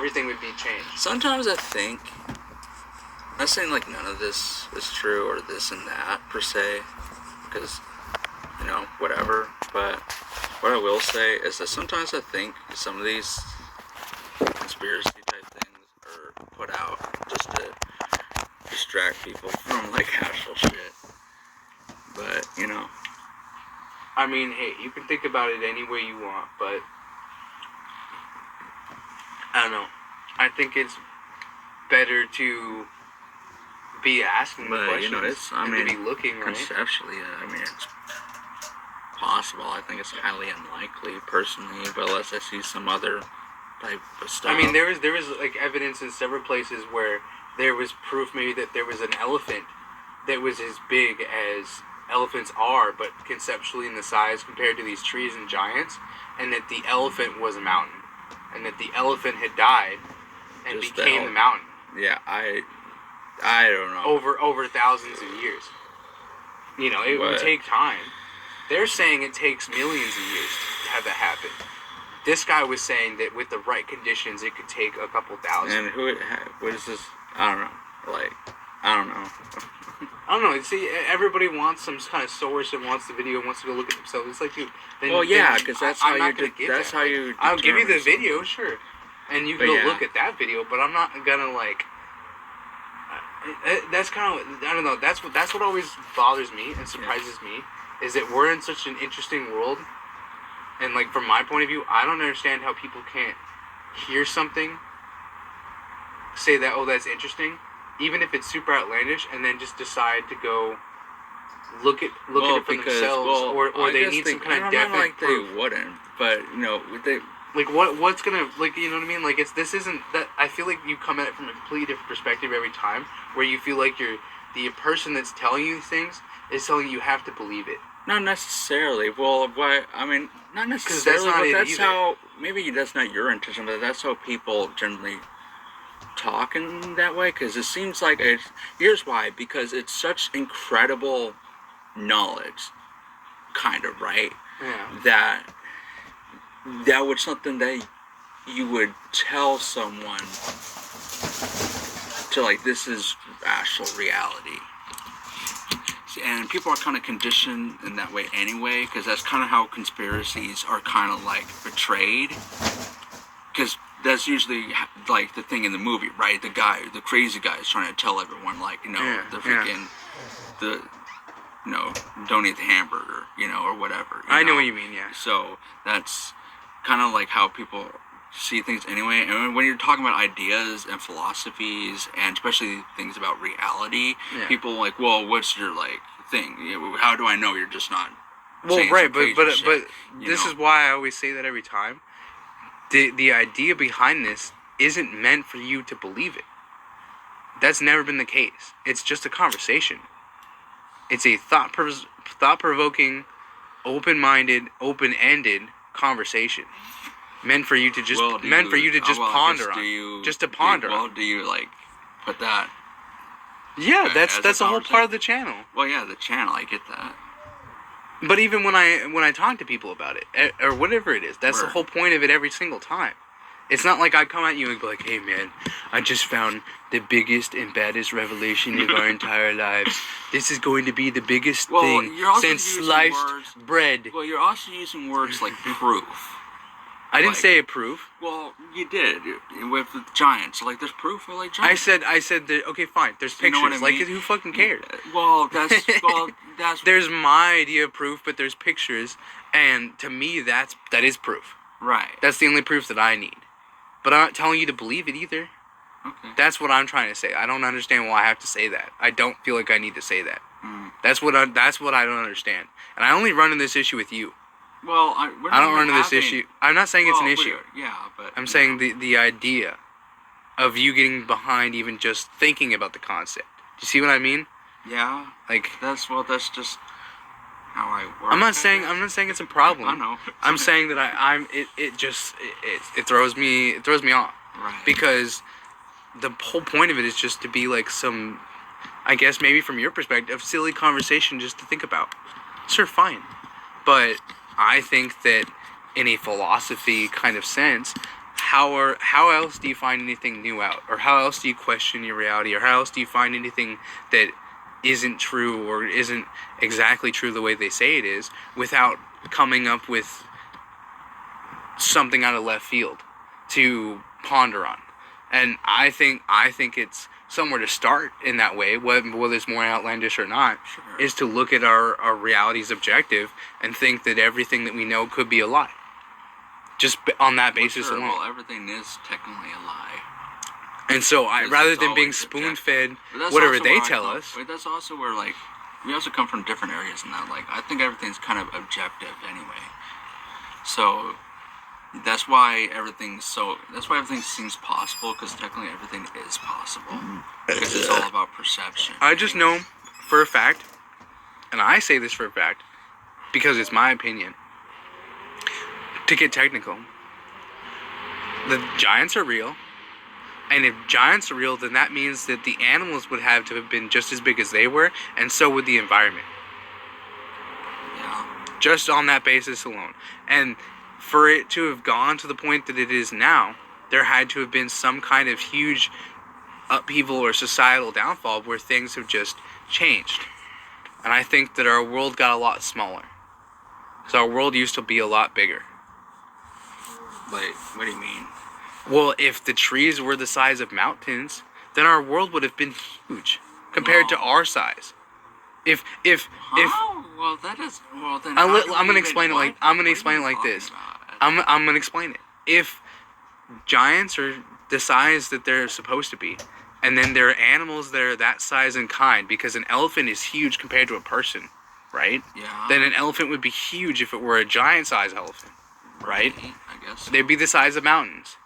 everything would be changed. Sometimes I think, I'm not saying like none of this is true or this and that per se, because, you know, whatever, but what I will say is that sometimes I think some of these conspiracy type things are put out just to distract people from like actual shit. But, you know. I mean, hey, you can think about it any way you want, but I don't know. I think it's better to be asking the questions, you know, to be looking, right? Conceptually, I mean, it's possible. I think it's highly unlikely, personally, but unless I see some other type of stuff. I mean, there was like evidence in several places where there was proof maybe that there was an elephant that was as big as elephants are, but conceptually in the size compared to these trees and giants, and that the elephant was a mountain, and that the elephant had died and Just became the mountain. Yeah, I don't know. Over thousands of years. You know, it would take time. They're saying it takes millions of years to have that happen. This guy was saying that with the right conditions, it could take a couple thousand. And what is this? I don't know. Like, I don't know. I don't know. See, everybody wants some kind of source and wants the video and wants to go look at themselves. It's like, dude. Because that's how you. That's how you. I'll give you the video, sure, and you can go look at that video. But I'm not gonna like. That's kind of, I don't know. That's what always bothers me and surprises me, is that we're in such an interesting world, and like from my point of view, I don't understand how people can't hear something, say that, oh, that's interesting, even if it's super outlandish, and then just decide to go look at it for themselves, or they need some kind of definite proof. They wouldn't, but you know, they. Like what's gonna, like, you know what I mean? Like this isn't that. I feel like you come at it from a completely different perspective every time, where you feel like the person that's telling you these things is telling you have to believe it. Not necessarily. Well, why? I mean, not necessarily. That's how. Maybe that's not your intention, but that's how people generally talk in that way. Because it seems like here's why. Because it's such incredible knowledge, kind of, right? Yeah. That was something that you would tell someone to, like, this is actual reality. See, and people are kind of conditioned in that way anyway, because that's kind of how conspiracies are kind of like portrayed. Because that's usually like the thing in the movie, right? The crazy guy is trying to tell everyone, like, you know, the freaking, you know, don't eat the hamburger, you know, or whatever. I know what you mean, yeah. So that's kind of like how people see things anyway. And when you're talking about ideas and philosophies, and especially things about reality, people are like, well, what's your, like, thing? How do I know you're just not saying right, but shit, this is why I always say that every time. The idea behind this isn't meant for you to believe it. That's never been the case. It's just a conversation. It's a thought-provoking, open-minded, open-ended conversation, meant for you to just ponder on. Just to ponder on. Well, do you, like, put that? Yeah, that's the whole part of the channel. Well, yeah, the channel, I get that. But even when I talk to people about it, or whatever it is, that's the whole point of it every single time. It's not like I come at you and be like, hey man, I just found the biggest and baddest revelation of our entire lives. This is going to be the biggest thing since sliced bread. Well, you're also using words like proof. I didn't say a proof. Well, you did with the giants. Like, there's proof of, like, giants. I said that. Okay, fine. There's pictures. You know what I mean? Like, who fucking cares? Well, that's. There's my idea of proof, but there's pictures, and to me, that is proof. Right. That's the only proof that I need. But I'm not telling you to believe it either. Okay. That's what I'm trying to say. I don't understand why I have to say that. I don't feel like I need to say that. That's what I don't understand. And I only run into this issue with you. Well, I don't run into this issue. I'm not saying it's an issue. Yeah, but I'm saying the idea of you getting behind even just thinking about the concept. Do you see what I mean? Yeah. Like that's just how I work. I'm not saying it's a problem. I know. I'm saying that it throws me off. Right. Because the whole point of it is just to be like some, I guess maybe from your perspective, silly conversation just to think about. Sure, fine. But I think that in a philosophy kind of sense, how else do you find anything new out, or how else do you question your reality, or how else do you find anything that isn't true or isn't exactly true the way they say it is, without coming up with something out of left field to ponder on? And I think it's somewhere to start in that way, whether it's more outlandish or not, Sure. is to look at our reality's objective and think that everything that we know could be a lie. Just on that basis Sure, alone. well, everything is technically a lie. And so, Because rather it's than being always spoon-fed But that's whatever also they where I tell come- us, But that's also where, like, we also come from different areas in that. Like, I think everything's kind of objective anyway. So that's why everything seems possible, because technically everything is possible. Because it's all about perception. I just know for a fact, and I say this for a fact, because it's my opinion, to get technical, the giants are real. And if giants are real, then that means that the animals would have to have been just as big as they were, and so would the environment. Yeah. Just on that basis alone. And for it to have gone to the point that it is now, there had to have been some kind of huge upheaval or societal downfall where things have just changed. And I think that our world got a lot smaller. So our world used to be a lot bigger. Like, what do you mean? Well, if the trees were the size of mountains, then our world would have been huge compared to No. our size. If Well, that is. Well, then. I'm how do we gonna even- explain it what? like I'm gonna What are explain it you like talking this. about? I'm gonna explain it. If giants are the size that they're supposed to be, and then there are animals that are that size and kind, because an elephant is huge compared to a person, right? Yeah. Then an elephant would be huge if it were a giant-sized elephant, right? I guess. They'd be the size of mountains.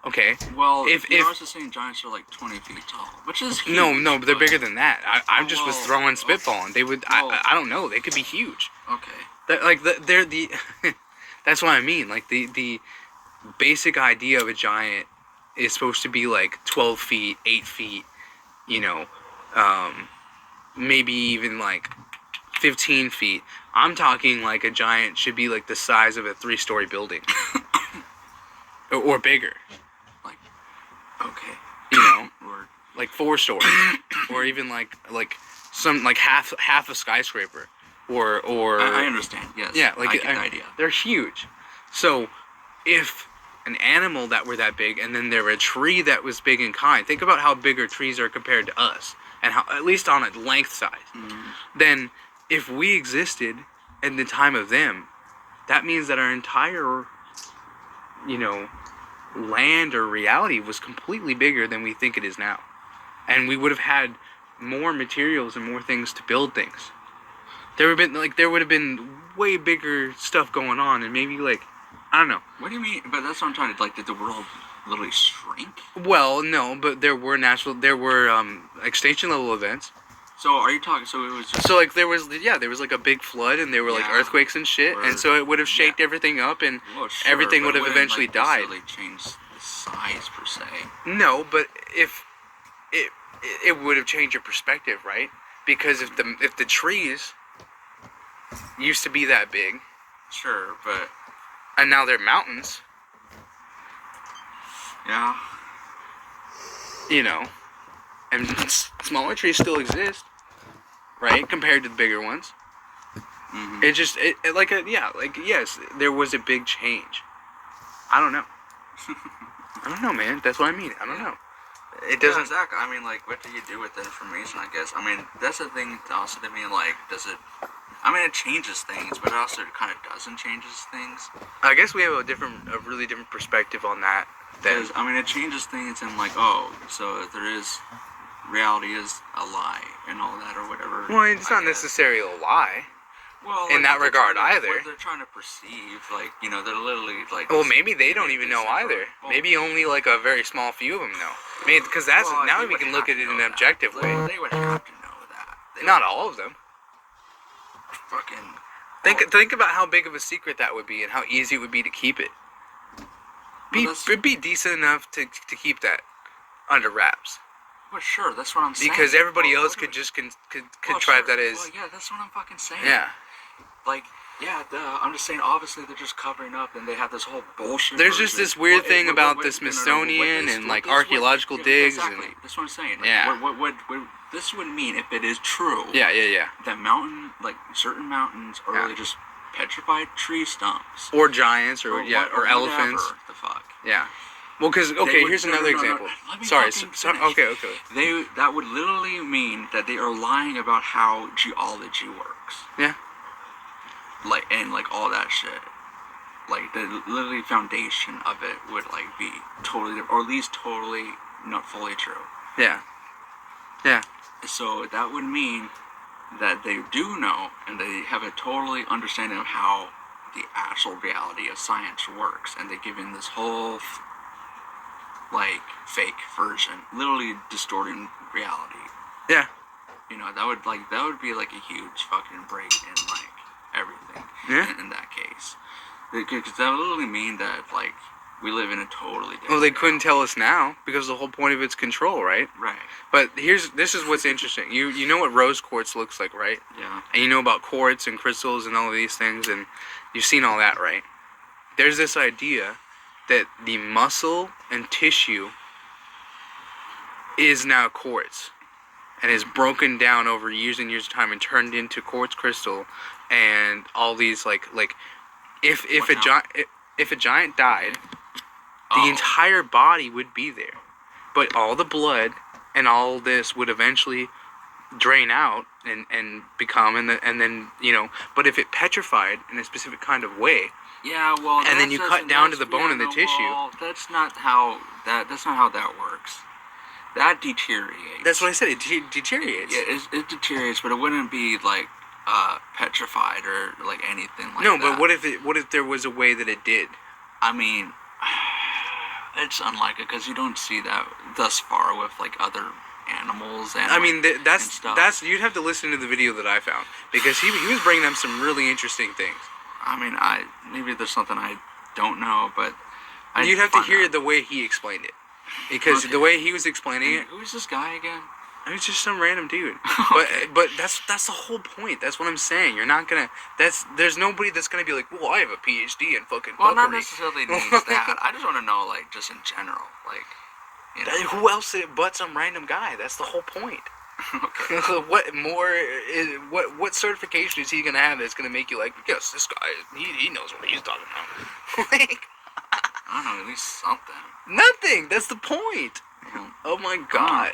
Okay. Well, if- you're if- also saying giants are like 20 feet tall, which is huge. No, but they're but- bigger than that. I just was Well, throwing spitballing. They would. well- I don't know. They could be huge. Okay. They're the. That's what I mean. Like the basic idea of a giant is supposed to be like 12 feet, 8 feet. You know, maybe even like 15 feet. I'm talking like a giant should be like the size of a 3-story building, or bigger. Okay. You know. Word. Like 4 stories, or even like some like half a skyscraper, or I understand. Yes. yeah, like I get the idea. they're huge. So if an animal that were that big, and then there were a tree that was big and kind, think about how bigger trees are compared to us, and how, at least on a length size. Then if we existed in the time of them, that means that our entire, land or reality was completely bigger than we think it is now. And we would have had more materials and more things to build things. There would have been way bigger stuff going on, and maybe I don't know. What do you mean? But that's what I'm trying to, did the world literally shrink? Well, no, but there were extinction level events. So are you talking, so it was just... So there was like a big flood, and there were Yeah. earthquakes and shit, Word. and so it would have shaked everything up, and Well, sure, everything but would have it wouldn't, eventually died. necessarily change the size, per se. No, but if it would have changed your perspective, right? Because if the trees used to be that big, Sure, but... and now they're mountains, Yeah. and smaller trees still exist, right? Compared to the bigger ones. Mm-hmm. Yes, there was a big change. I don't know. I don't know, man. That's what I mean. I don't know. It doesn't. Yeah, Zach, I mean, what do you do with the information, I guess? I mean, that's the thing also to me, does it... I mean, it changes things, but it also kind of doesn't changes things. I guess we have a really different perspective on that. Because, I mean, it changes things and so if there is... reality is a lie and all that or whatever. Well, it's not I guess. necessarily a lie. Well, in that they're regard trying to- either. what they're trying to perceive, they're literally Well, maybe they don't even know either. Well, Maybe only a very small few of them know. Maybe because now they we would can look have at it to in know an that. objective way. They would have to know that. They Not would all of them. fucking. Think about how big of a secret that would be, and how easy it would be to keep it. It'd be decent enough to keep that under wraps, Well, sure, that's what I'm saying. because everybody Well, else what could do just we- could well, contrive sure. that as Well, yeah, that's what I'm fucking saying. yeah. Yeah, I'm just saying. Obviously, they're just covering up, and they have this whole bullshit. There's just version. this weird What- thing what- about what- the no, no, no, what Smithsonian this- and what like this would- archaeological yeah, digs Exactly. and That's what I'm saying. Like, Yeah. What this would mean if it is true? yeah. That certain mountains are Yeah. really just petrified tree stumps. Or giants or whatever elephants. The fuck. Yeah. Well, because okay, would- here's no, another no, no, no. example. Let me Sorry. fucking So, finish. okay. That would literally mean that they are lying about how geology works. Yeah. And all that shit. Like the literally foundation of it would be totally different, or at least totally not fully true. Yeah. Yeah. So that would mean that they do know and they have a totally understanding of how the actual reality of science works, and they give in this whole fake version, literally distorting reality. Yeah. That would be a huge fucking break in everything. Yeah. In that case, because that would literally mean that we live in a totally different. Well, they couldn't reality. tell us now because the whole point of it's control, right? Right. But this is what's interesting. You know what rose quartz looks like, right? Yeah. And you know about quartz and crystals and all of these things, and you've seen all that, right? There's this idea that the muscle and tissue is now quartz and is broken down over years and years of time and turned into quartz crystal, and all these if What a now? giant if a giant died, the Oh. entire body would be there, but all the blood and all this would eventually drain out and become and then but if it petrified in a specific kind of way, Yeah, well, And then you that's- cut down to that's- the bone and the no, tissue. Well, that's not how that works. That deteriorates. that's what I said, it deteriorates. Yeah, it deteriorates, but it wouldn't be petrified or anything like No, that. but what if there was a way that it did? I mean, it's unlikely because you don't see that thus far with other animals and. I mean, and stuff. that's you'd have to listen to the video that I found, because he was bringing up some really interesting things. I mean, maybe there's something I don't know, but You'd have to hear the way he explained it, because Okay. the way he was explaining it, Who is this guy again? it was just some random dude. Okay. But that's the whole point. That's what I'm saying. You're not gonna. There's nobody that's gonna be like, well, I have a PhD in fucking. Well, not fuckery." necessarily needs that. I just want to know, just in general, Who else but some random guy? That's the whole point. Okay. What more? What certification is he gonna have that's gonna make you like, yes, this guy, he knows what he's talking about? Like, I don't know, at least something. nothing. That's the point. Well, Oh my God.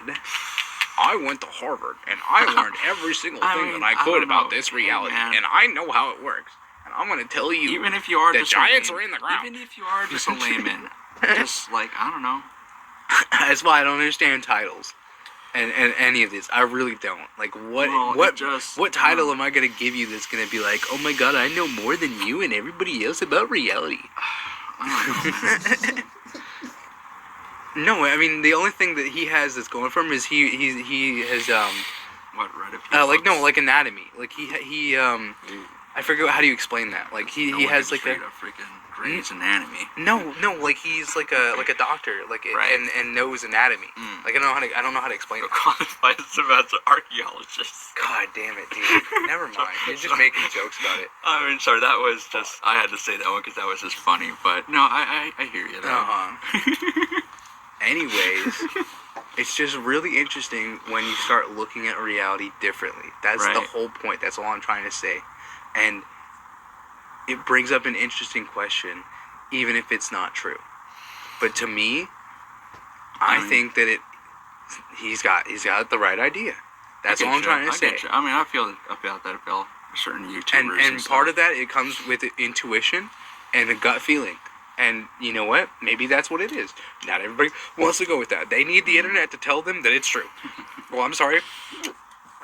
I went to Harvard and I learned every single I thing mean, that I I could don't about know. this reality, Hey, man. and I know how it works. And I'm gonna tell you, even if you are the just giants a are layman, in the ground. even if you are just a layman, just I don't know. That's why I don't understand titles and any of this. I really don't. Like, Well, what title am I gonna give you that's gonna be like, oh my God, I know more than you and everybody else about reality? I don't know, man. No, I mean the only thing that he has that's going for him is he has What, read a few books? like anatomy. Like he I forget how do you explain that. Like he No one has can like treat a freaking Grey's Anatomy. no, like he's like a doctor, Right. and knows anatomy. Mm. Like I don't know how to explain it. Qualified as an archaeologist. God damn it, dude. Never mind. You're just making jokes about it. I mean, sorry, that was just, I had to say that one because that was just funny, but no, I hear you though. Anyways, it's just really interesting when you start looking at reality differently. That's the Right. whole point. That's all I'm trying to say. And it brings up an interesting question, even if it's not true. But to me, I think that he's got the right idea. That's all I'm trying to say. I mean, I feel about that about certain YouTubers. And part of that, it comes with intuition and a gut feeling. And you know what? Maybe that's what it is. Not everybody wants to go with that. They need the internet to tell them that it's true. Well, I'm sorry.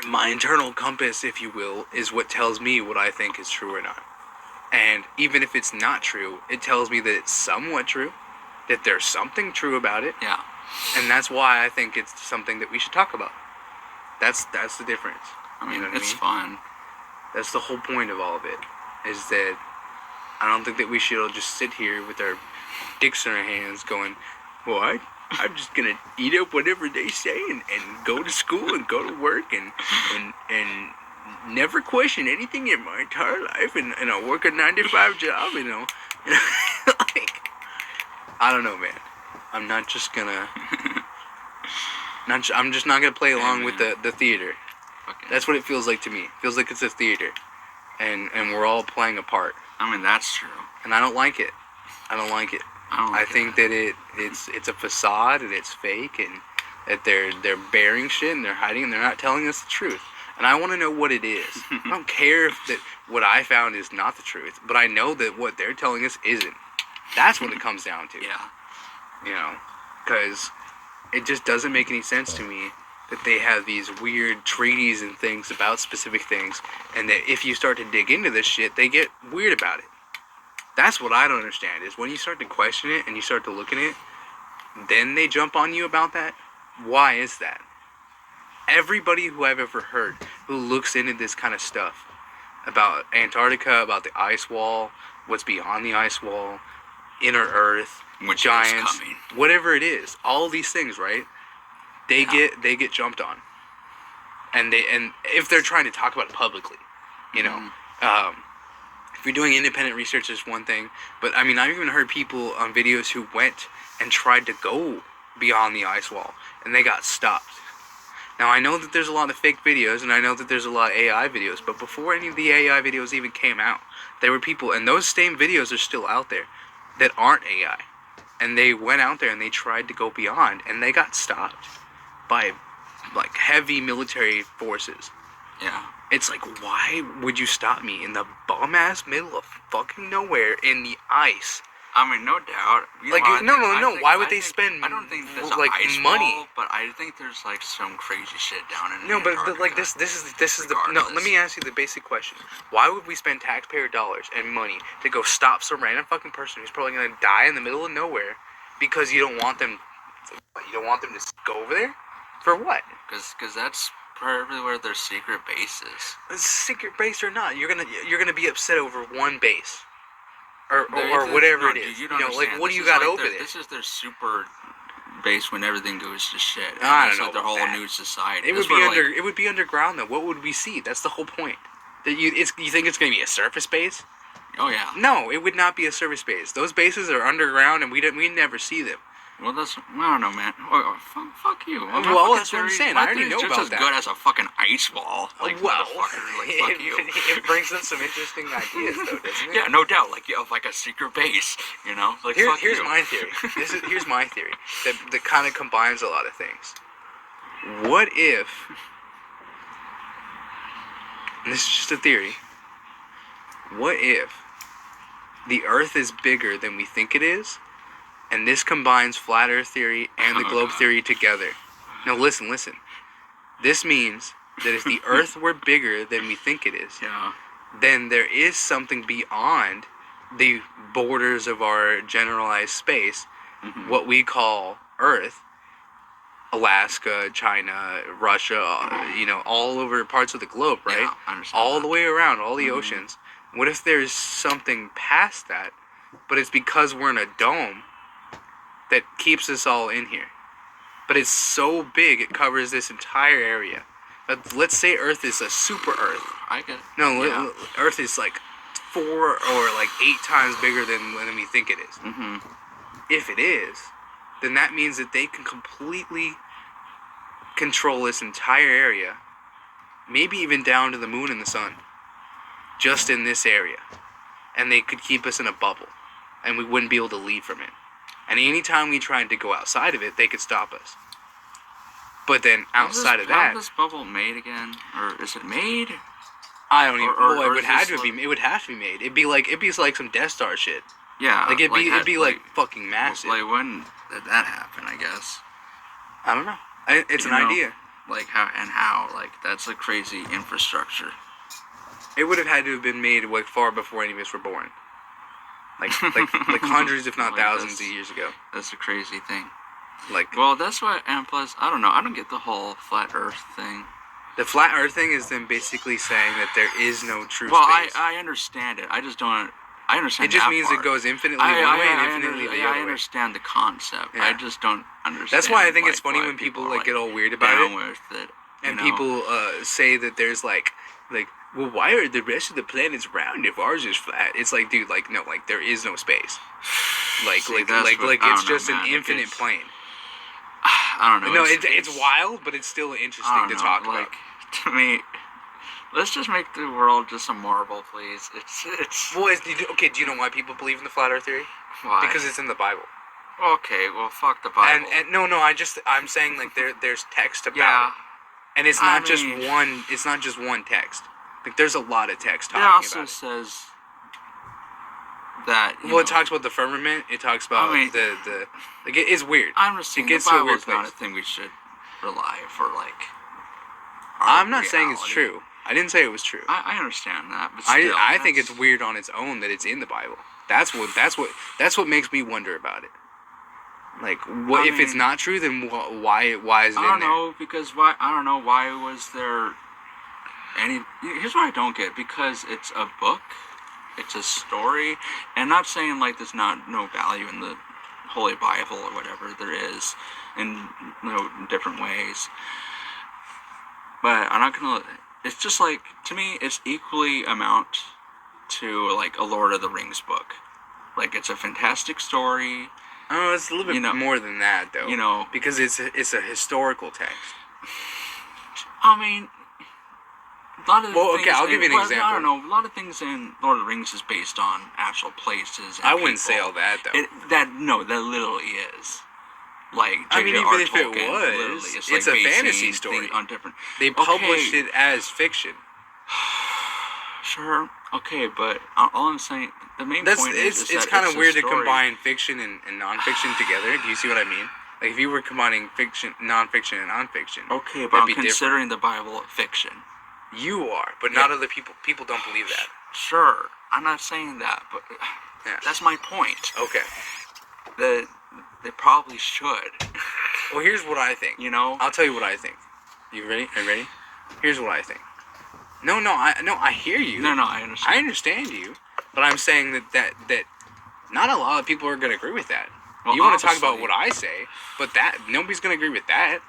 My internal compass, if you will, is what tells me what I think is true or not. And even if it's not true, it tells me that it's somewhat true, that there's something true about it. Yeah. And that's why I think it's something that we should talk about. That's the difference. I mean, You know what I it's mean? fun. That's the whole point of all of it, is that I don't think that we should all just sit here with our dicks in our hands going, well, I'm just going to eat up whatever they say and go to school and go to work and never questioned anything in my entire life, and I work a 9 to 5 job, like, I don't know, man. I'm not just gonna, I'm just not gonna play along with the theater. Okay. That's what it feels like to me. It feels like it's a theater, and we're all playing a part. I mean, that's true. And I don't like it. I don't like it. I think that it's a facade and it's fake, and that they're bearing shit and they're hiding and they're not telling us the truth. And I want to know what it is. I don't care if that what I found is not the truth, but I know that what they're telling us isn't. That's what it comes down to. Yeah. Because it just doesn't make any sense to me that they have these weird treaties and things about specific things, and that if you start to dig into this shit, they get weird about it. That's what I don't understand, is when you start to question it and you start to look at it, then they jump on you about that. Why is that? Everybody who I've ever heard who looks into this kind of stuff, about Antarctica, about the ice wall, what's beyond the ice wall, inner Earth, Which giants, is coming. whatever it is, all these things, right? They get jumped on, and if they're trying to talk about it publicly, if you're doing independent research is one thing, but I mean, I've even heard people on videos who went and tried to go beyond the ice wall, and they got stopped. Now, I know that there's a lot of fake videos, and I know that there's a lot of AI videos, but before any of the AI videos even came out, there were people, and those same videos are still out there, that aren't AI. And they went out there and they tried to go beyond, and they got stopped by, like, heavy military forces. Yeah. It's like, why would you stop me in the bum-ass middle of fucking nowhere in the ice? I mean, no doubt. Like, no. Why would they spend, I don't think there's like, ice money? wall, but I think there's like some crazy shit down in. No, but Antarctica. like this is the no. Let me ask you the basic question: why would we spend taxpayer dollars and money to go stop some random fucking person who's probably gonna die in the middle of nowhere because you don't want them? You don't want them to go over there for what? Because that's probably where their secret base is. Secret base or not, you're gonna be upset over one base. Or whatever it is. You like, what do you got over there? This is their super base when everything goes to shit. I don't know like their about whole that. new society. It would be underground though. What would we see? That's the whole point. That you think it's gonna be a surface base? Oh yeah. No, it would not be a surface base. Those bases are underground, and we never see them. Well, I don't know, man. Fuck you. Well, that's what I'm saying. I already know about that. It's just as good as a fucking ice wall. Like, motherfucker. Like, fuck you. It brings up some interesting ideas, though, doesn't it? Yeah, no doubt. Like, you have like a secret base, Like, fuck here's you. my theory. Here's my theory that kind of combines a lot of things. What if, and this is just a theory, what if the Earth is bigger than we think it is, and this combines flat Earth theory and the globe theory together? Now listen. This means that if the Earth were bigger than we think it is, then there is something beyond the borders of our generalized space, what we call Earth, Alaska, China, Russia, all over parts of the globe, right? Yeah, I understand all that. the way around, all the oceans. What if there's something past that, but it's because we're in a dome that keeps us all in here? But it's so big, it covers this entire area. Let's say Earth is a super Earth. I get it. No, Yeah. Earth is like 4 or like 8 times bigger than we think it is. Mm-hmm. If it is, then that means that they can completely control this entire area, maybe even down to the moon and the sun, just in this area. And they could keep us in a bubble, and we wouldn't be able to leave from it. And anytime we tried to go outside of it, they could stop us. But then outside of that, How is this bubble made again? Or is it made? I don't even. Or It would is have this to be. It would have to be made. It'd be like some Death Star shit. Yeah. Like it'd be like fucking massive. Like when did that happen? I guess. I don't know. It's an idea. Like how? Like that's a crazy infrastructure. It would have had to have been made like far before any of us were born. Like hundreds, if not Like thousands of years ago. That's a crazy thing. Like Well, that's why, and plus, I don't know. I don't get the whole flat Earth thing. the flat Earth thing is them basically saying that there is no true Well, space. I understand it. I just don't. I understand. It just that means part. it goes infinitely one way and infinitely the I other way. understand the concept. Yeah. I just don't understand. That's why I think it's funny why when people are, like get all weird about down it. with it. And know? people say that there's like, well, why are the rest of the planets round if ours is flat? It's like, dude, like, no, like, there is no space. Like, See, like, that's like, what- like, I it's don't know, just an man. It infinite gets- plane. I don't know. No, it's wild, but it's still I interesting don't to know, talk like, about. to me, let's just make the world just a marble, please. It's Well, okay, do you know why people believe in the flat Earth theory? why? Because it's in the Bible. Okay, well, fuck the Bible. And no, I'm saying like there's text about yeah, it, and it's I not just mean- one. It's not just one text. Like there's a lot of text it talking also about it. says that. Well, it talks about the firmament. It talks about I mean- the like it's weird. I'm just saying it gets the to a Bible weird is not a place. thing we should rely for, like. our I'm not saying it's reality. true. I didn't say it was true. I understand that, but still, I think that's- it's weird on its own that it's in the Bible. That's what makes me wonder about it. Like, what I if it's mean- not true? Then why is it I in don't there? know because why? I don't know why was there any. Here's what I don't get, because it's a book, it's a story, and not saying like there's not no value in the Holy Bible or whatever there is, in different ways. But I'm not gonna. It's just like, to me, it's equally amount to like a Lord of the Rings book. Like, it's a fantastic story. Oh, it's a little bit You know- more than that, though. You know, because it's a historical text. I mean, a lot of Well, things okay, I'll give you an I example. don't know. A lot of things in Lord of the Rings is based on actual places. And I wouldn't say people. all that though. That literally is. Like, I mean, J.J.R. even if it Tolkien, was, literally, it's like a basing fantasy things story. on different. They published it as fiction. Sure, okay, but all I'm saying, the main That's point is it's that kind of a weird to story. combine fiction and nonfiction together. Do you see what I mean? Like if you were combining fiction, nonfiction, and nonfiction. Okay, but that'd I'm be considering the Bible fiction. You are, but not other people. People don't believe that. Sure, I'm not saying that, but Yeah. that's my point. Okay. That they probably should. Well, here's what I think. You know? I'll tell you what I think. You ready? Are you ready? Here's what I think. No, I hear you. No, I understand. I understand you, but I'm saying that not a lot of people are gonna agree with that. Well, You want to talk about obviously- what I say, but that nobody's gonna agree with that.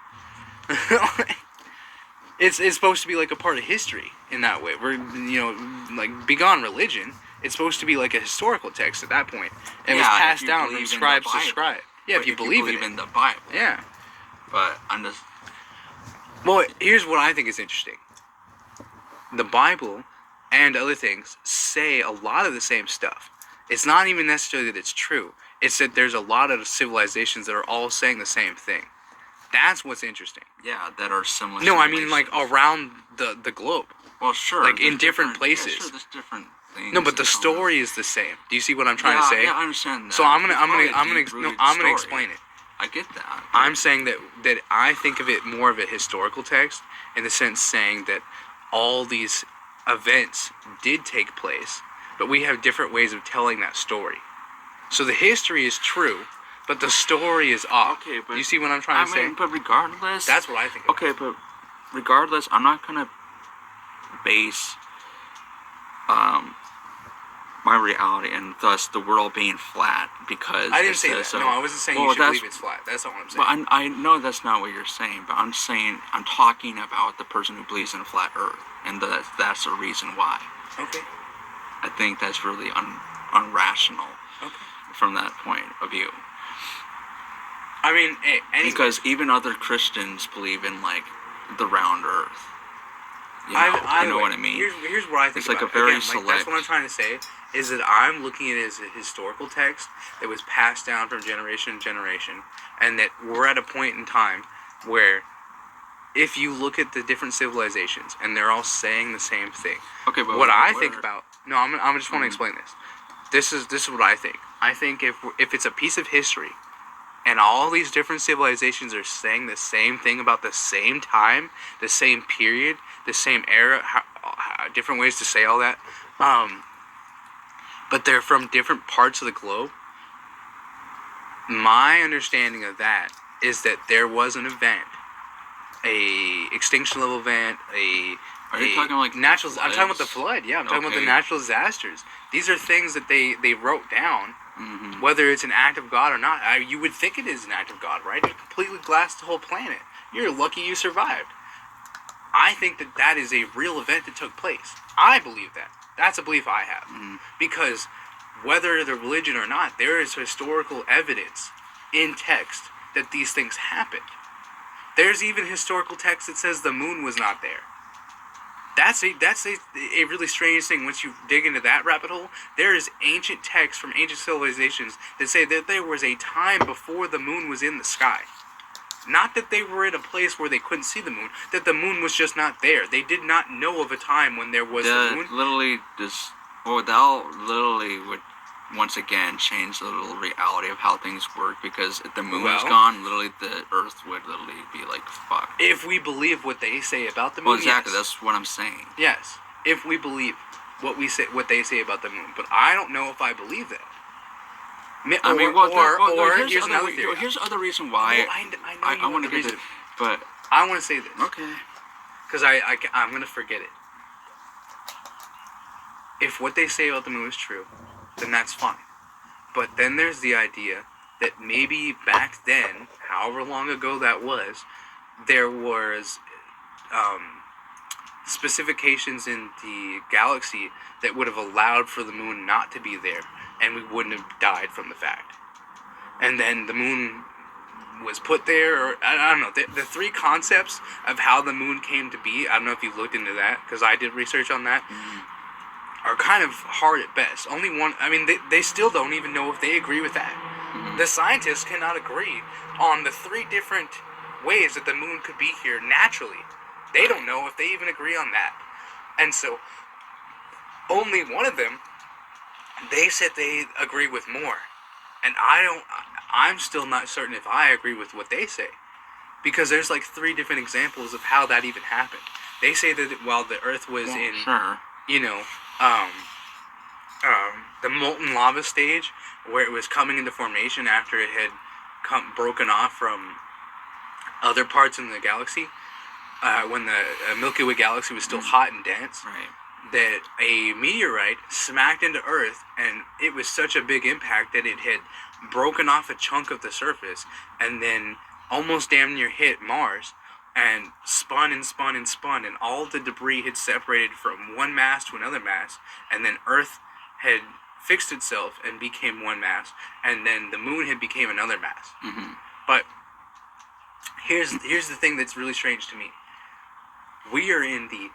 It's supposed to be like a part of history in that way. We're like begone religion. It's supposed to be like a historical text at that point. And it was Yeah, if passed you down believe from in the scribe to Bible. scribe. Yeah, But if you believe in it. in the Bible. Yeah. But I'm just. Well, here's what I think is interesting. The Bible and other things say a lot of the same stuff. It's not even necessarily that it's true. It's that there's a lot of civilizations that are all saying the same thing. That's what's interesting. Yeah, that are similar. No, I mean like civilizations. around the globe. Well, sure. like, there's in different Yeah, places. sure, there's different things. No, but the that come story is the same. Do you see what I'm trying to say? Yeah, I understand that. So I'm It's gonna probably a deep-rooted story. explain it. I get that. I'm saying that I think of it more of a historical text in the sense saying that all these events did take place, but we have different ways of telling that story. So the history is true, but the story is off. Okay, but you see what I'm trying to say? but regardless. That's what I think. Of. Okay, but regardless, I'm not gonna base my reality and thus the world being flat because I didn't it say that. says so. No, I wasn't saying Well, you should that's- believe it's flat. That's not what I'm saying. But I know that's not what you're saying, but I'm saying I'm talking about the person who believes in a flat Earth, and that's the reason why. Okay. I think that's really unrational Okay. from that point of view. I mean, hey, anyway. Because even other Christians believe in like the round Earth. You know, Either way, what I mean? Here's what I think It's like about a very it. Again, like, that's select- what I'm trying to say, is that I'm looking at it as a historical text that was passed down from generation to generation, and that we're at a point in time where if you look at the different civilizations and they're all saying the same thing. Okay, but What I where- think about I just want to explain this. This is what I think. I think if it's a piece of history and all these different civilizations are saying the same thing about the same time, the same period, the same era, different ways to say all that, but they're from different parts of the globe. My understanding of that is that there was an event, a extinction level event, Are you talking like the natural? I'm talking about the floods? flood. Yeah, I'm talking about the Okay. natural disasters. These are things that they wrote down. Mhm. Whether it's an act of God or not, you would think it is an act of God, right? It completely glassed the whole planet. You're lucky you survived. I think that that is a real event that took place. I believe that. That's a belief I have. Because whether the religion or not, there is historical evidence in text that these things happened. There's even historical text that says the moon was not there. That's a really strange thing. Once you dig into that rabbit hole, there is ancient texts from ancient civilizations that say that there was a time before the moon was in the sky. Not that they were in a place where they couldn't see the moon, that the moon was just not there. They did not know of a time when there was the moon. That literally would once again change the little reality of how things work, because if the moon was gone, literally the Earth would literally be like, fuck. If we believe what they say about the moon, well, exactly, yes. That's what I'm saying. Yes, if we believe what they say about the moon, but I don't know if I believe that. Here's another theory. Here's the other reason why. I want to get it, but I want to say this. Okay. Because I'm gonna forget it. If what they say about the moon is true, then that's fine. But then there's the idea that maybe back then, however long ago that was, there was specifications in the galaxy that would have allowed for the moon not to be there, and we wouldn't have died from the fact. And then the moon was put there, or I don't know. The three concepts of how the moon came to be, I don't know if you've looked into that, because I did research on that, are kind of hard at best. Only one, I mean, they still don't even know if they agree with that. The scientists cannot agree on the three different ways that the moon could be here naturally. They don't know if they even agree on that. And so, only one of them, they said they agree with more. And I'm still not certain if I agree with what they say. Because there's like three different examples of how that even happened. They say that while the Earth was the molten lava stage, where it was coming into formation after it had broken off from other parts in the galaxy, when the Milky Way galaxy was still hot and dense, that a meteorite smacked into Earth, and it was such a big impact that it had broken off a chunk of the surface, and then almost damn near hit Mars, and spun and spun and spun, and all the debris had separated from one mass to another mass, and then Earth had fixed itself and became one mass, and then the moon had became another mass. But here's the thing that's really strange to me. We are in the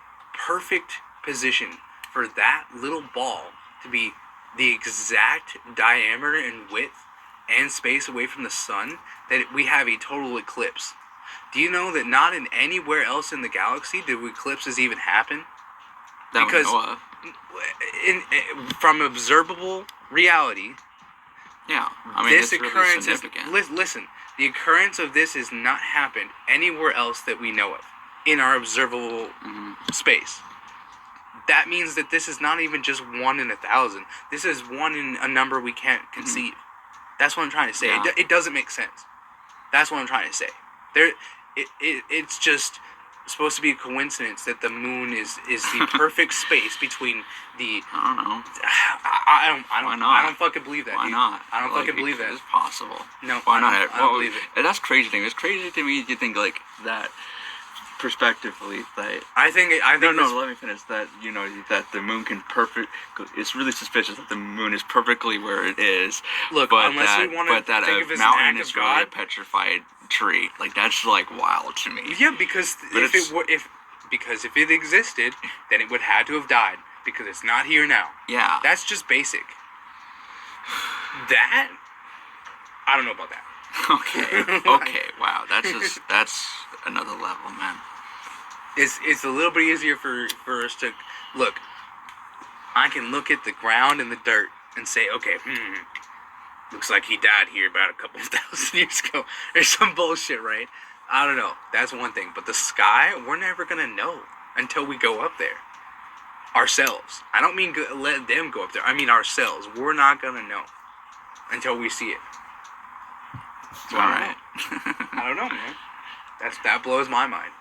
perfect position for that little ball to be the exact diameter and width and space away from the sun that we have a total eclipse. Do you know that not in anywhere else in the galaxy do eclipses even happen? That because from observable reality, yeah, I mean, this occurrence really significant. Listen, the occurrence of this has not happened anywhere else that we know of in our observable space. That means that this is not even just 1 in 1,000. This is 1 in a number we can't conceive. That's what I'm trying to say. Yeah. It doesn't make sense. That's what I'm trying to say. It's just supposed to be a coincidence that the moon is the perfect space between the. I don't know. Why not? I don't fucking believe that. Why not? I don't fucking believe that. It's possible. No. Why not? I don't believe it. And that's crazy to me. It's crazy to me to think like that. Perspectively, that I think. No. Let me finish. That that the moon can It's really suspicious that the moon is perfectly where it is. Look, unless we want to think of it as an act of God, really a petrified tree. Like that's like wild to me. Yeah, because if it existed, then it would have to have died because it's not here now. Yeah, that's just basic. That I don't know about that. Okay. Wow. That's another level, man. It's a little bit easier for us to look. I can look at the ground and the dirt and say, okay, looks like he died here about a couple of thousand years ago. There's some bullshit, right? I don't know. That's one thing. But the sky, we're never gonna know until we go up there. Ourselves. I don't mean let them go up there. I mean ourselves. We're not gonna know until we see it. So Alright. I don't know, man. That blows my mind.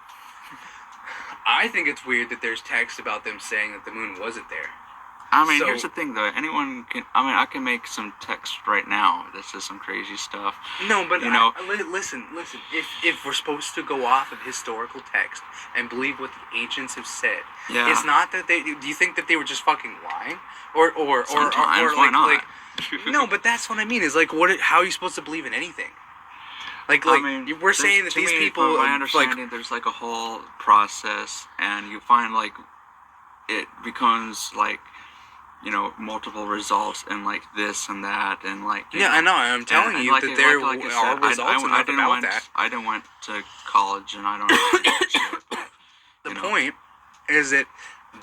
I think it's weird that there's text about them saying that the moon wasn't there. I mean, So- here's the thing, though. Anyone can. I mean, I can make some text right now that says some crazy stuff. No, but You know- listen. If we're supposed to go off of historical text and believe what the ancients have said, Yeah. it's not that they. Do you think that they were just fucking lying, or Sometimes, why not? no, but that's what I mean. Is like, how are you supposed to believe in anything? Like I mean, we're saying that to these me, people, from my like, understanding, there's like a whole process, and you find like it becomes like, you know, multiple results and like this and that and like. yeah, I know. I'm telling you that there are results enough about that. I didn't went to college and I don't know shit, but, The you know. point is that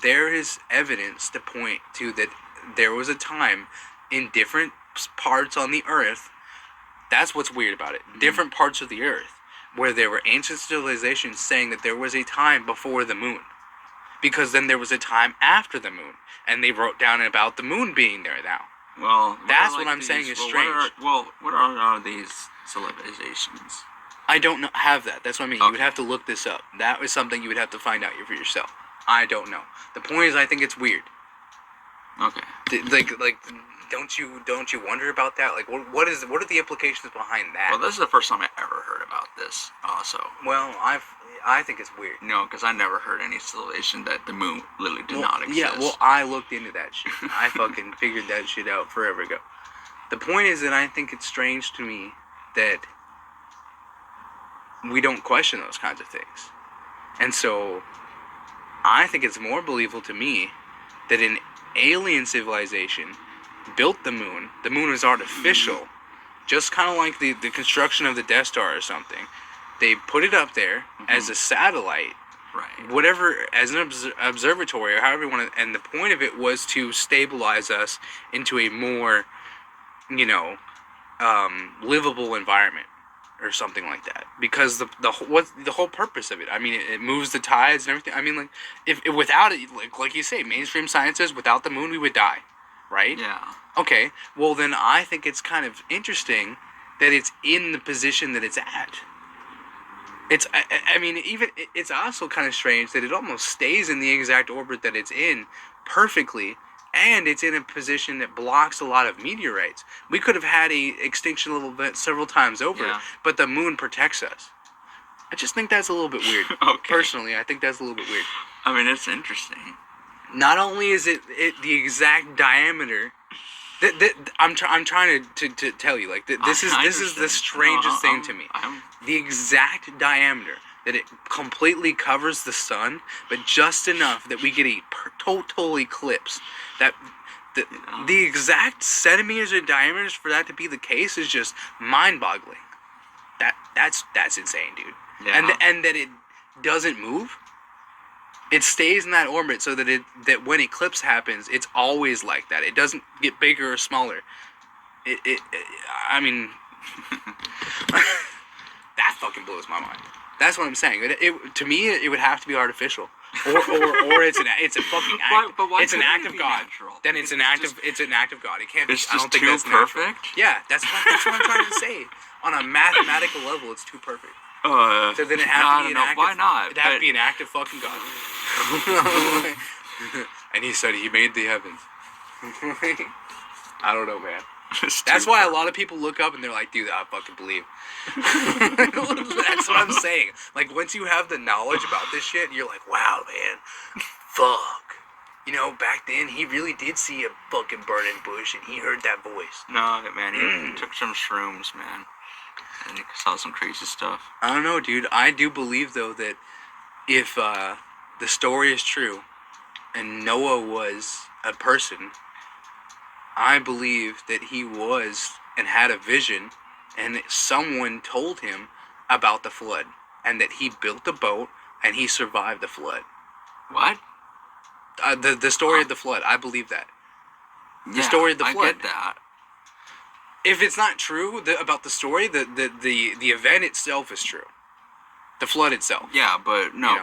there is evidence to point to that there was a time in different parts on the earth. That's what's weird about it. Different parts of the earth where there were ancient civilizations saying that there was a time before the moon. Because then there was a time after the moon. And they wrote down about the moon being there now. Well, That's what I'm saying is strange. What are these civilizations? I don't know, have that. That's what I mean. You Okay. would have to look this up. That was something you would have to find out for yourself. I don't know. The point is, I think it's weird. Okay. Like, don't you wonder about that? Like, what are the implications behind that? Well, this is the first time I ever heard about this. Also, Well, I think it's weird. no, because I never heard any civilization that the moon literally did not exist. Yeah, well, I looked into that shit. I fucking figured that shit out forever ago. The point is that I think it's strange to me that we don't question those kinds of things. And so, I think it's more believable to me that an alien civilization built the moon. The moon was artificial. Just kind of like the construction of the Death Star or something. They put it up there as a satellite, right. whatever, as an observatory or however you want to, and the point of it was to stabilize us into a more, livable environment or something like that. Because what's the whole purpose of it? I mean, it moves the tides and everything. I mean, like, if without it, like you say, mainstream science says, without the moon we would die, right? Yeah. Okay, well then I think it's kind of interesting that it's in the position that it's at. I mean, even it's also kind of strange that it almost stays in the exact orbit that it's in perfectly, and it's in a position that blocks a lot of meteorites. We could have had a extinction level event several times over, Yeah. but the moon protects us. I just think that's a little bit weird. Okay. Personally, I think that's a little bit weird. I mean, it's interesting. Not only is it the exact diameter. I'm trying to tell you, like, this is the understand. strangest thing to me. I'm- The exact diameter that it completely covers the sun, but just enough that we get a total eclipse. That the exact centimeters and diameters for that to be the case is just mind-boggling. That's insane, dude. Yeah. And that it doesn't move. It stays in that orbit so that when eclipse happens, it's always like that. It doesn't get bigger or smaller. I mean, that fucking blows my mind. That's what I'm saying. To me, it would have to be artificial, or it's a fucking act. But why It's an couldn't act it of be God. natural? Then it's an act of God. It can't be. It's I don't just think too that's natural. perfect. Yeah, that's what I'm trying to say. On a mathematical level, it's too perfect. So So then it has to be an act. Why not? It'd have to be an act of fucking God. And he said he made the heavens. I don't know, man. That's why a lot of people look up and they're like, dude, I fucking believe. That's what I'm saying. Like, once you have the knowledge about this shit, you're like, wow, man. Fuck. Back then, he really did see a fucking burning bush and he heard that voice. No, man, he took some shrooms, man, and he saw some crazy stuff. I don't know, dude. I do believe, though, that if the story is true and Noah was a person, I believe that he was and had a vision and that someone told him about the flood and that he built a boat and he survived the flood. What? The story of the flood, I believe that. The story of the flood. I get that. If it's not true about the story, the event itself is true. The flood itself. Yeah, but no,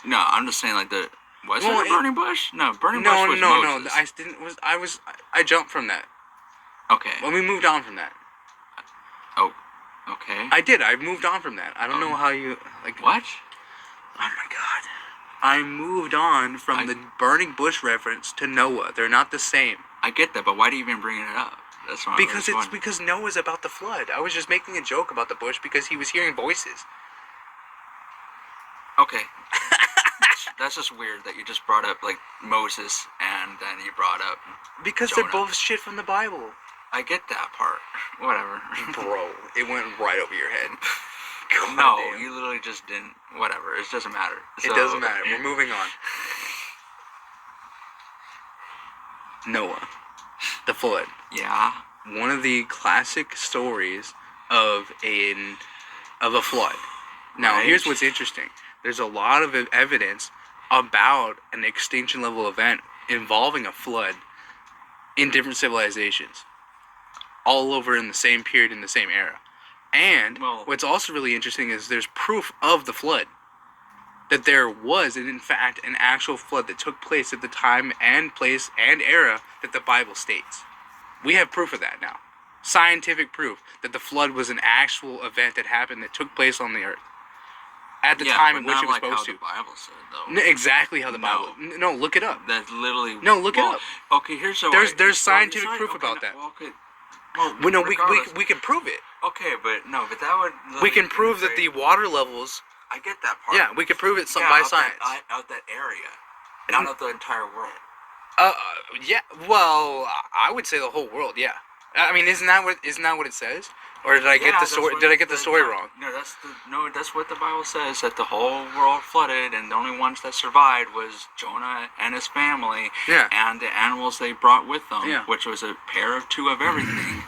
I'm just saying, like, was Well, it a burning bush? No, burning bush No, was no, Moses. I jumped from that. Okay. Well, we moved on from that. Oh, okay. I did. I moved on from that. I don't know how you like. What? Oh my god. I moved on from the burning bush reference to Noah. They're not the same. I get that, but why do you even bring it up? That's what Because Noah's about the flood. I was just making a joke about the bush because he was hearing voices. Okay. That's just weird that you just brought up like Moses and then you brought up Because Jonah. they're both shit from the Bible. I get that part. Whatever. Bro, it went right over your head. God No, damn. you literally just didn't. Whatever. It doesn't matter. It doesn't matter. We're moving on. Noah, the flood. Yeah. One of the classic stories of a flood. Now, Right. here's what's interesting. There's a lot of evidence about an extinction level event involving a flood in different civilizations, all over in the same period, in the same era. And what's also really interesting is there's proof of the flood. That there was, in fact, an actual flood that took place at the time and place and era that the Bible states. We have proof of that now. Scientific proof that the flood was an actual event that happened that took place on the earth. At the time in which it was supposed to. The Bible said, though. Exactly how the Bible... No, look it up. That's literally... No, look it up. Okay, here's the There's scientific proof about that. Okay. Well, no, we can prove it. Okay, but that would... We can prove that the water levels... I get that part. Yeah, we can prove it by science. Out that area. Not of the entire world. Yeah. Well, I would say the whole world. Yeah. I mean, isn't that what it says? Or did I get the story? Did I get the story wrong? No, that's what the Bible says. That the whole world flooded, and the only ones that survived was Jonah and his family, and the animals they brought with them, which was a pair of two of everything.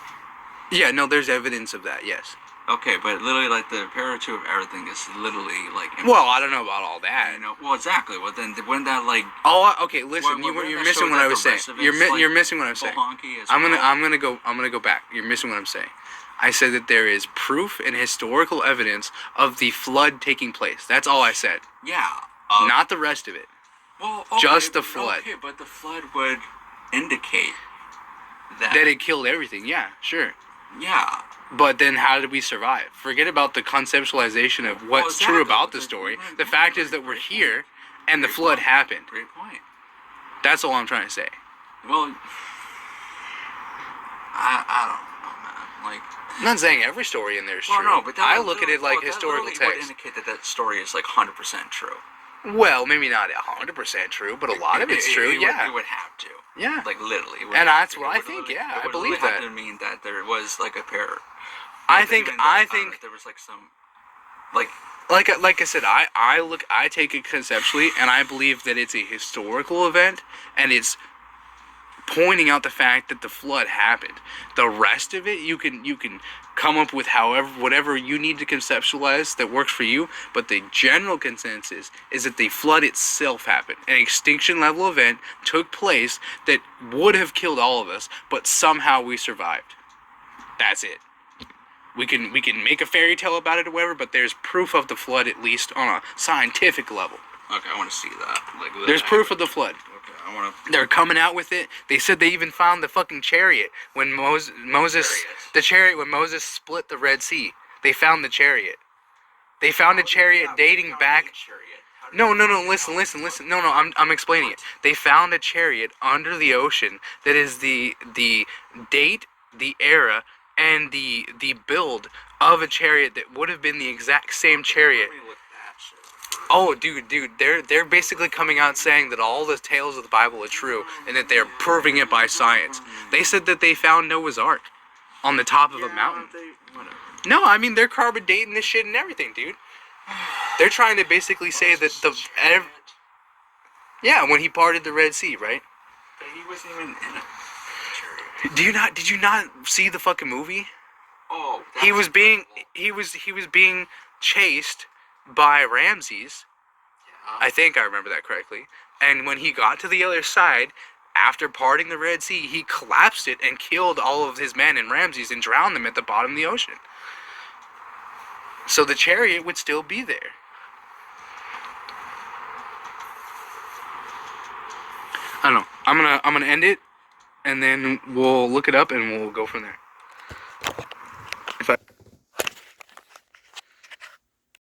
Yeah. No, there's evidence of that. Yes. Okay, but literally, like, the pair or two of everything is literally, like... Well, I don't know about all that. You know, well, exactly. Well, then, wouldn't that, like... Oh, okay, listen, you're missing what I was saying. You're missing what I'm saying. I'm gonna go back. You're missing what I'm saying. I said that there is proof and historical evidence of the flood taking place. That's all I said. Yeah. Not the rest of it. Well, just the flood. Okay, but the flood would indicate that it killed everything. Yeah, sure. Yeah. But then how did we survive? Forget about the conceptualization of what's true about the story. The fact is that we're here, and the flood happened. Great point. That's all I'm trying to say. Well, I don't know, man. Like, I'm not saying every story in there is true. No, but I look at it like historical text. Would indicate that story is like 100% true. Well, maybe not 100% true, but a lot of it's true. It would have to. Yeah. Like, literally. And that's what I think. Yeah, I believe that. It would mean that there was like a pair. I think there was like some, like I said, I take it conceptually, and I believe that it's a historical event, and it's pointing out the fact that the flood happened. The rest of it, you can come up with whatever you need to conceptualize that works for you, but the general consensus is that the flood itself happened. An extinction level event took place that would have killed all of us, but somehow we survived. That's it. We can make a fairy tale about it or whatever, but there's proof of the flood, at least on a scientific level. Okay, I want to see that. Like, there's proof of the flood. Okay, I want to. They're coming out with it. They said they even found the fucking chariot when Moses when Moses split the Red Sea. They found the chariot. They found a chariot dating back. No. Listen. No. I'm explaining it. They found a chariot under the ocean that is the date, the era, and the build of a chariot that would have been the exact same chariot. Oh, dude, they're basically coming out saying that all the tales of the Bible are true and that they're proving it by science. They said that they found Noah's Ark on the top of a mountain. No, I mean, they're carbon dating this shit and everything, dude. They're trying to basically say that when he parted the Red Sea, right? But he wasn't even in it. Did you not see the fucking movie? Oh, he was being chased by Ramses. Yeah. I think I remember that correctly. And when he got to the other side, after parting the Red Sea, he collapsed it and killed all of his men and Ramses and drowned them at the bottom of the ocean. So the chariot would still be there. I don't know. I'm gonna end it, and then we'll look it up and we'll go from there.